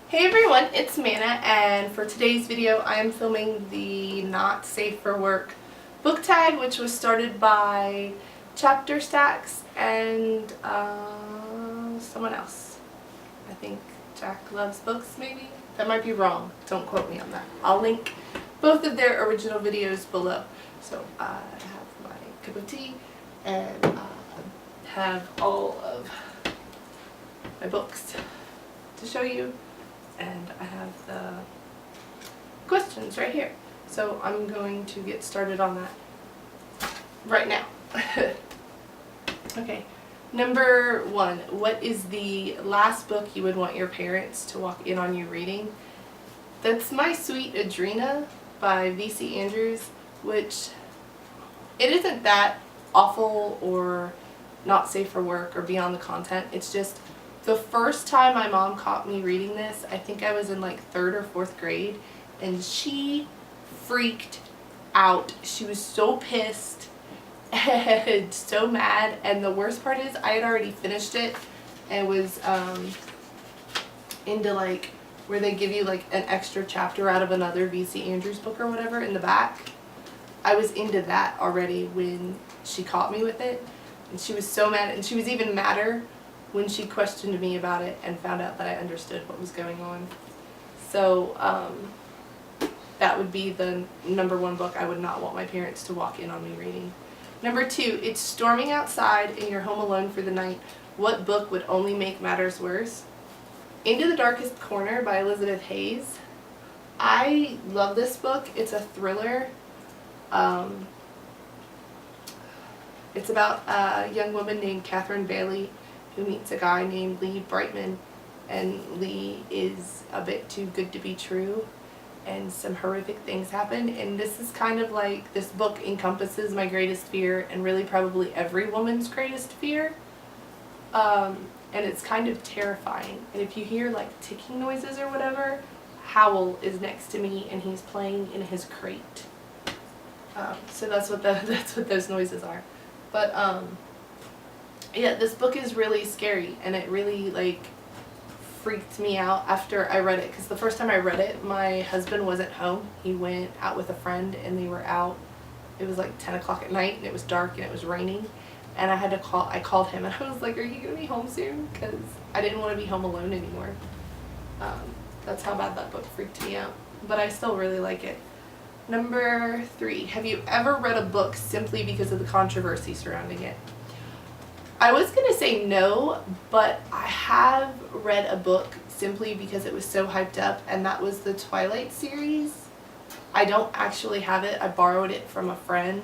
Hey everyone, it's Mana, and for today's video I am filming the Not Safe for Work book tag, which was started by Chapter Stacks and someone else. I think Jack Loves Books, maybe? That might be wrong. Don't quote me on that. I'll link both of their original videos below. So I have my cup of tea and have all of my books to show you. And I have the questions right here. So I'm going to get started on that right now. Okay, number 1. What is the last book you would want your parents to walk in on you reading? That's My Sweet Adrena by V.C. Andrews, which it isn't that awful or not safe for work or beyond the content. It's just the first time my mom caught me reading this, I think I was in like 3rd or 4th grade, and she freaked out. She was so pissed and so mad, and the worst part is I had already finished it and was into like where they give you like an extra chapter out of another V.C. Andrews book or whatever in the back. I was into that already when she caught me with it, and she was so mad, and she was even madder when she questioned me about it and found out that I understood what was going on. So that would be the number 1 book I would not want my parents to walk in on me reading. Number 2, it's storming outside and you're home alone for the night. What book would only make matters worse? Into the Darkest Corner by Elizabeth Hayes. I love this book. It's a thriller. It's about a young woman named Catherine Bailey who meets a guy named Lee Brightman, and Lee is a bit too good to be true, and some horrific things happen. And this is kind of like, this book encompasses my greatest fear and really probably every woman's greatest fear, and it's kind of terrifying. And if you hear like ticking noises or whatever, Howell is next to me and he's playing in his crate. So that's what those noises are. But yeah, this book is really scary, and it really like freaked me out after I read it, because the first time I read it, my husband wasn't home. He went out with a friend and they were out. It was like 10 o'clock at night and it was dark and it was raining, and I called him and I was like, are you gonna be home soon? Because I didn't want to be home alone anymore. That's how bad that book freaked me out, but I still really like it. Number 3, have you ever read a book simply because of the controversy surrounding it? I was going to say no, but I have read a book simply because it was so hyped up, and that was the Twilight series. I don't actually have it. I borrowed it from a friend,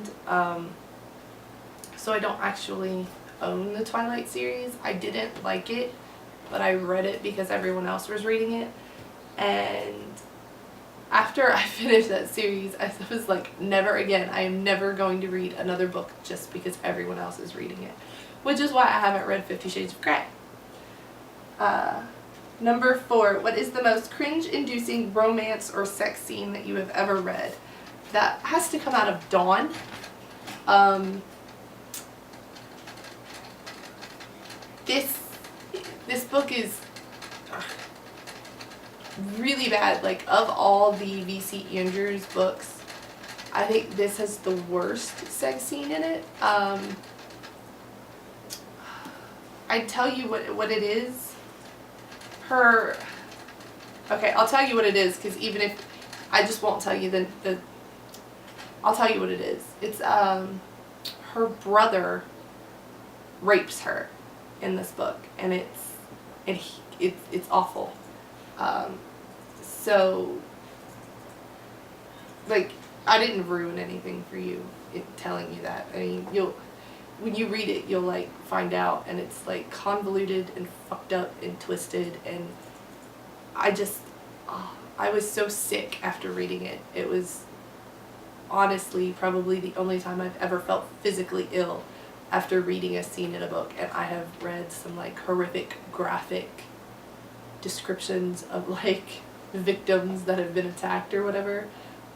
so I don't actually own the Twilight series. I didn't like it, but I read it because everyone else was reading it, and after I finished that series, I was like, never again. I am never going to read another book just because everyone else is reading it. Which is why I haven't read 50 Shades of Grey. Number 4, what is the most cringe-inducing romance or sex scene that you have ever read? That has to come out of Dawn. This book is really bad. Like, of all the V.C. Andrews books, I think this has the worst sex scene in it. I'd tell you what it is. Okay, I'll tell you what it is, because even if I just won't tell you I'll tell you what it is. It's her brother rapes her in this book, and it's awful. So like, I didn't ruin anything for you in telling you that. I mean, when you read it, you'll like find out, and it's like convoluted and fucked up and twisted, and I was so sick after reading it. It was honestly probably the only time I've ever felt physically ill after reading a scene in a book, and I have read some like horrific graphic descriptions of like victims that have been attacked or whatever,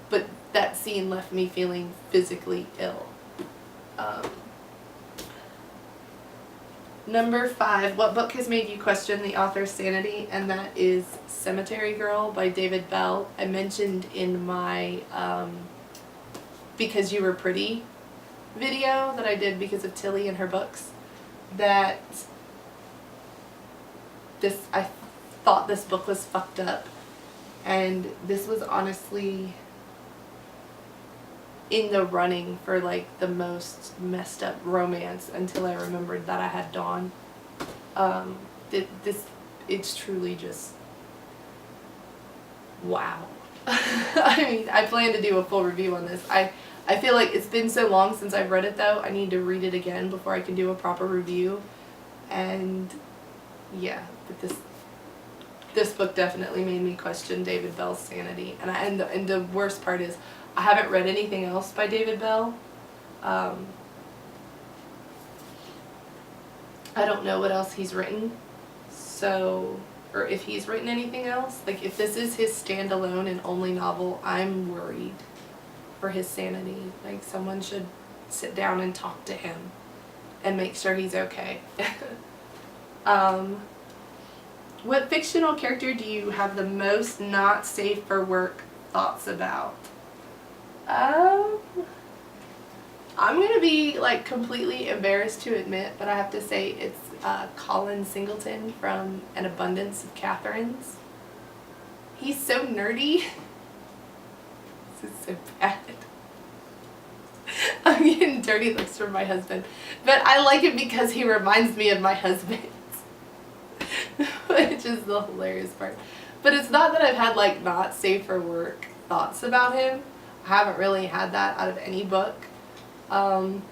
but that scene left me feeling physically ill. Number 5, what book has made you question the author's sanity? And that is Cemetery Girl by David Bell. I mentioned in my Because You Were Pretty video that I did because of Tilly and her books that I thought this book was fucked up, and this was honestly in the running for like the most messed up romance until I remembered that I had Dawn. It's truly just wow. I mean, I plan to do a full review on this. I feel like it's been so long since I've read it though. I need to read it again before I can do a proper review. And yeah, but this book definitely made me question David Bell's sanity. And the worst part is I haven't read anything else by David Bell. I don't know what else he's written. So, or if he's written anything else. Like if this is his standalone and only novel, I'm worried for his sanity. Like someone should sit down and talk to him and make sure he's okay. What fictional character do you have the most not safe for work thoughts about? I'm gonna be like completely embarrassed to admit, but I have to say it's Colin Singleton from An Abundance of Catherines. He's so nerdy. This is so bad. I'm getting dirty looks from my husband, but I like it because he reminds me of my husband. Which is the hilarious part. But it's not that I've had like not safe for work thoughts about him. I haven't really had that out of any book. But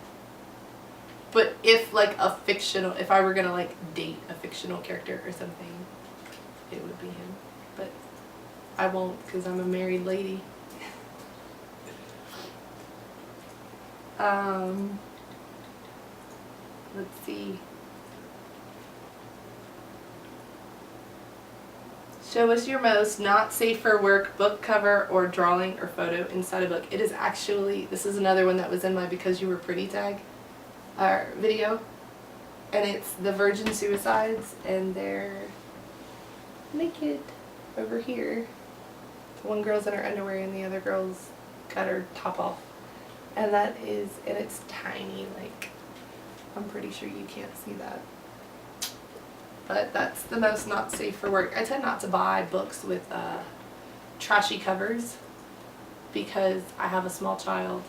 if like if I were gonna like date a fictional character or something, it would be him. But I won't because I'm a married lady. Let's see. Show us your most not safe for work book cover or drawing or photo inside a book. It is actually, this is another one that was in my Because You Were Pretty tag video. And it's the Virgin Suicides, and they're naked over here. One girl's in her underwear and the other girl's got her top off. And that is, and it's tiny, like, I'm pretty sure you can't see that. But that's the most not safe for work. I tend not to buy books with trashy covers because I have a small child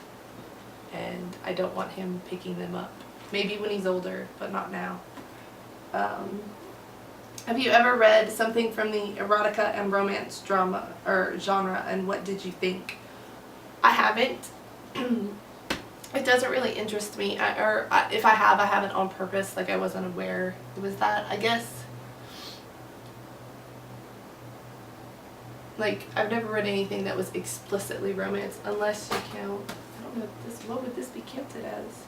and I don't want him picking them up. Maybe when he's older, but not now. Have you ever read something from the erotica and romance drama or genre, and what did you think? I haven't. It doesn't really interest me, if I have, I haven't on purpose. Like I wasn't aware it was that. I guess, like I've never read anything that was explicitly romance, unless you count. I don't know what would this be counted as?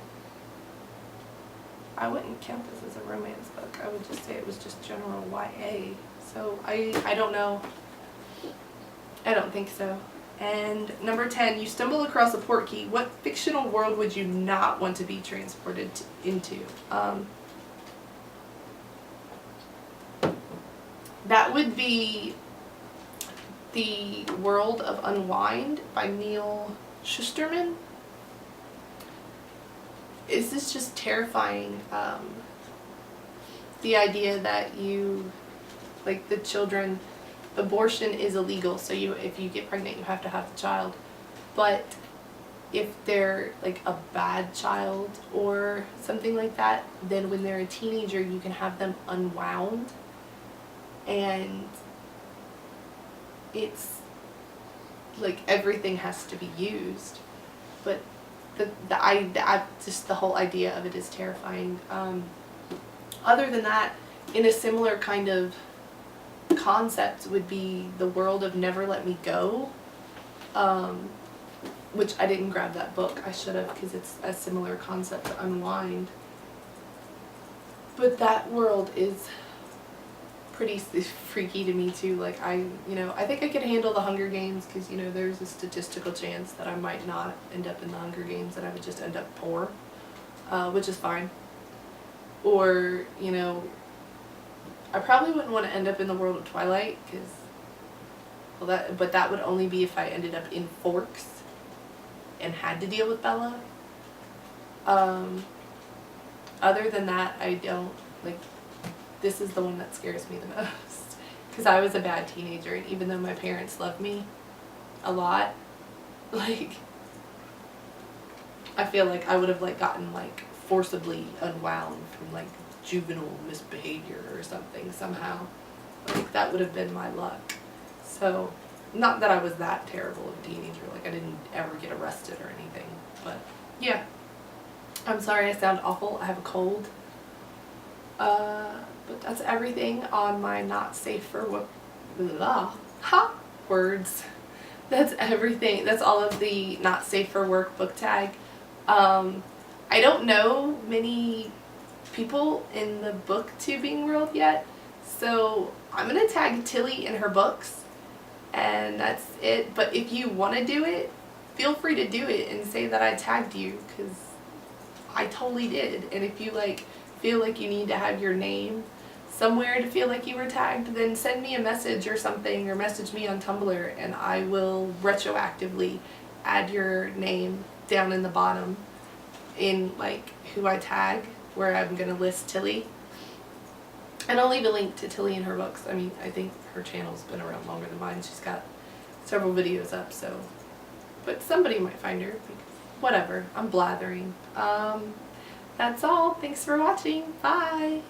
I wouldn't count this as a romance book. I would just say it was just general YA. So I don't know. I don't think so. And number 10, you stumble across a portkey. What fictional world would you not want to be transported into? That would be the World of Unwind by Neil Shusterman. Is this just terrifying? The idea that you, like the children, abortion is illegal, so if you get pregnant you have to have the child, but if they're like a bad child or something like that, then when they're a teenager you can have them unwound, and it's like everything has to be used, but just the whole idea of it is terrifying. Other than that, in a similar kind of concept would be the World of Never Let Me Go, which I didn't grab that book. I should have, because it's a similar concept to Unwind. But that world is pretty freaky to me too. Like I think I could handle the Hunger Games, because there's a statistical chance that I might not end up in the Hunger Games and I would just end up poor, which is fine. Or, you know, I probably wouldn't want to end up in the world of Twilight, because, well, but that would only be if I ended up in Forks and had to deal with Bella. Other than that, I don't, like, this is the one that scares me the most, because I was a bad teenager, and even though my parents loved me a lot, like, I feel like I would have, like, gotten, like, forcibly unwound from, like, juvenile misbehavior or something somehow. Like, that would have been my luck. So, not that I was that terrible of a teenager, like, I didn't ever get arrested or anything, but, yeah. I'm sorry I sound awful, I have a cold. But that's everything on my not safe for words. That's everything. That's all of the not safe for work book tag. I don't know many people in the booktubing world yet, so I'm gonna tag Tilly in her books, and that's it. But if you want to do it, feel free to do it and say that I tagged you, because I totally did. And if you like feel like you need to have your name somewhere to feel like you were tagged, then send me a message or something, or message me on Tumblr, and I will retroactively add your name down in the bottom in like who I tag, where I'm gonna list Tilly. And I'll leave a link to Tilly and her books. I mean, I think her channel's been around longer than mine. She's got several videos up, so, but somebody might find her. Whatever, I'm blathering. That's all. Thanks for watching. Bye.